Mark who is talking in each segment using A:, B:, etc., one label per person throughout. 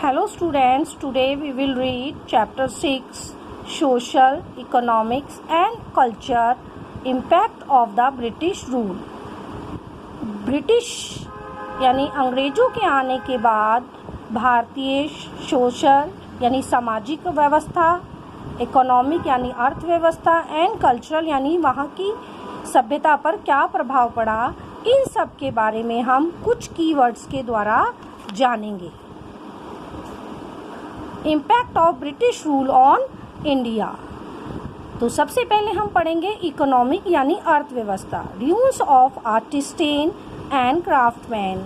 A: Hello students, today we will read chapter 6 Social, Economics and Culture Impact of the British Rule। British यानी अंग्रेज़ों के आने के बाद भारतीय सोशल यानी सामाजिक व्यवस्था, इकोनॉमिक यानी अर्थव्यवस्था एंड कल्चरल यानी वहाँ की सभ्यता पर क्या प्रभाव पड़ा, इन सब के बारे में हम कुछ कीवर्ड्स के द्वारा जानेंगे। Impact of British rule on India. तो सबसे पहले हम पढ़ेंगे इकोनॉमिक यानी अर्थव्यवस्था। Rules of artisans and craftsman.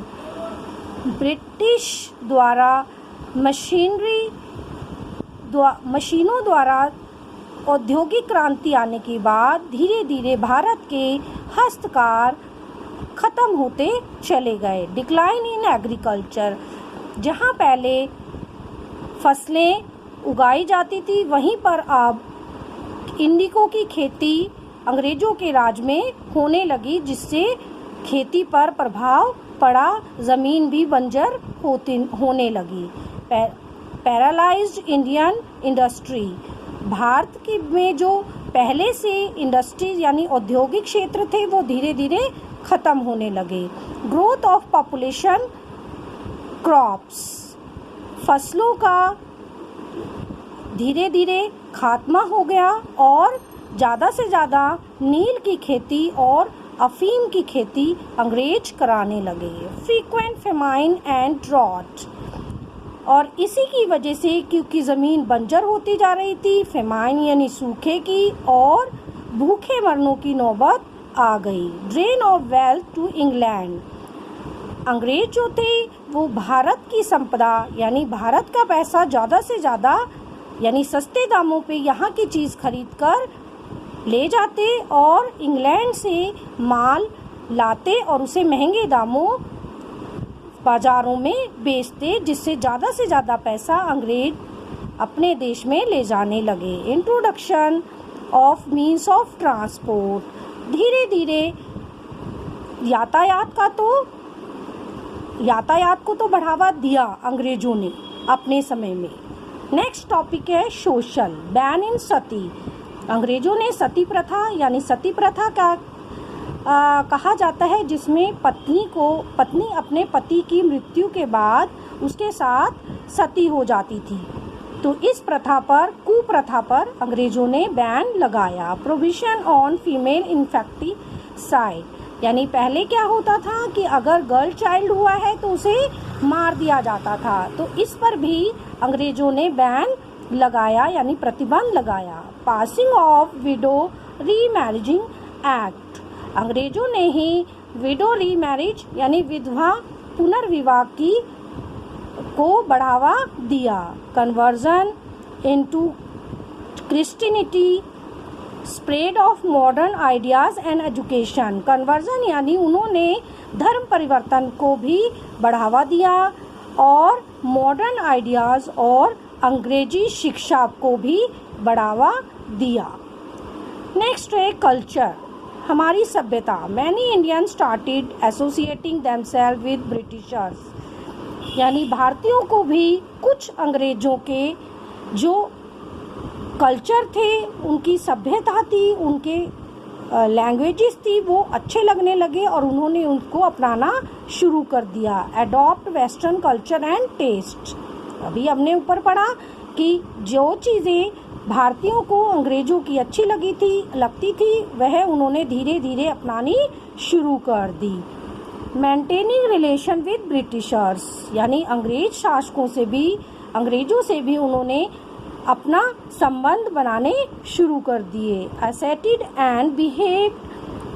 A: British द्वारा मशीनों द्वारा औद्योगिक क्रांति आने के बाद धीरे धीरे भारत के हस्तकार खत्म होते चले गए। Decline in agriculture. जहाँ पहले फसलें उगाई जाती थी वहीं पर अब इंडिगो की खेती अंग्रेज़ों के राज में होने लगी, जिससे खेती पर प्रभाव पड़ा, ज़मीन भी बंजर होने लगी। Paralysed Indian industry. भारत की में जो पहले से इंडस्ट्रीज यानी औद्योगिक क्षेत्र थे वो धीरे धीरे ख़त्म होने लगे। Growth of population. क्रॉप्स। फसलों का धीरे धीरे खात्मा हो गया और ज़्यादा से ज़्यादा नील की खेती और अफीम की खेती अंग्रेज कराने लगे। Frequent famine and drought. और इसी की वजह से, क्योंकि ज़मीन बंजर होती जा रही थी, फेमाइन यानी सूखे की और भूखे मरनों की नौबत आ गई। Drain of wealth to England. अंग्रेज जो थे वो भारत की संपदा यानी भारत का पैसा ज़्यादा से ज़्यादा यानी सस्ते दामों पे यहाँ की चीज़ खरीद कर ले जाते और इंग्लैंड से माल लाते और उसे महंगे दामों बाज़ारों में बेचते, जिससे ज़्यादा से ज़्यादा पैसा अंग्रेज अपने देश में ले जाने लगे। Introduction of means of transport. धीरे धीरे यातायात को तो बढ़ावा दिया अंग्रेजों ने अपने समय में। नेक्स्ट टॉपिक है सोशल। बैन इन सती। अंग्रेजों ने सती प्रथा यानी सती प्रथा का कहा जाता है, जिसमें पत्नी अपने पति की मृत्यु के बाद उसके साथ सती हो जाती थी। तो इस कुप्रथा पर अंग्रेजों ने बैन लगाया। Provision on female infanticide. यानी पहले क्या होता था कि अगर गर्ल चाइल्ड हुआ है तो उसे मार दिया जाता था, तो इस पर भी अंग्रेजों ने बैन लगाया यानी प्रतिबंध लगाया। Passing of widow remarrying act. अंग्रेजों ने ही विडो रीमैरिज यानी विधवा पुनर्विवाह को बढ़ावा दिया। Conversion into Christianity. Spread of modern ideas and education. Conversion यानी उन्होंने धर्म परिवर्तन को भी बढ़ावा दिया और मॉडर्न आइडियाज़ और अंग्रेजी शिक्षा को भी बढ़ावा दिया। नेक्स्ट है कल्चर, हमारी सभ्यता। Many Indian started associating themself with Britishers. यानी भारतीयों को भी कुछ अंग्रेज़ों के जो कल्चर थे, उनकी सभ्यता थी, उनके लैंग्वेजेस थी, वो अच्छे लगने लगे और उन्होंने उनको अपनाना शुरू कर दिया। Adopt western culture and taste. अभी हमने ऊपर पढ़ा कि जो चीज़ें भारतीयों को अंग्रेज़ों की अच्छी लगती थी वह उन्होंने धीरे धीरे अपनानी शुरू कर दी। Maintaining relation with Britishers. यानी अंग्रेज़ों से भी उन्होंने अपना संबंध बनाने शुरू कर दिए। एसेटेड and behave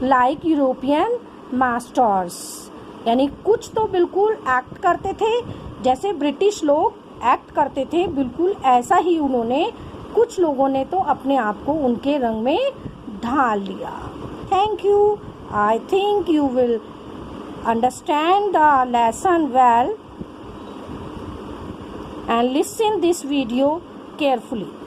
A: like European masters. यानी कुछ तो बिल्कुल एक्ट करते थे जैसे ब्रिटिश लोग एक्ट करते थे, बिल्कुल ऐसा ही उन्होंने, कुछ लोगों ने तो अपने आप को उनके रंग में ढाल लिया। Thank you. I think you will understand the lesson well and listen this video carefully.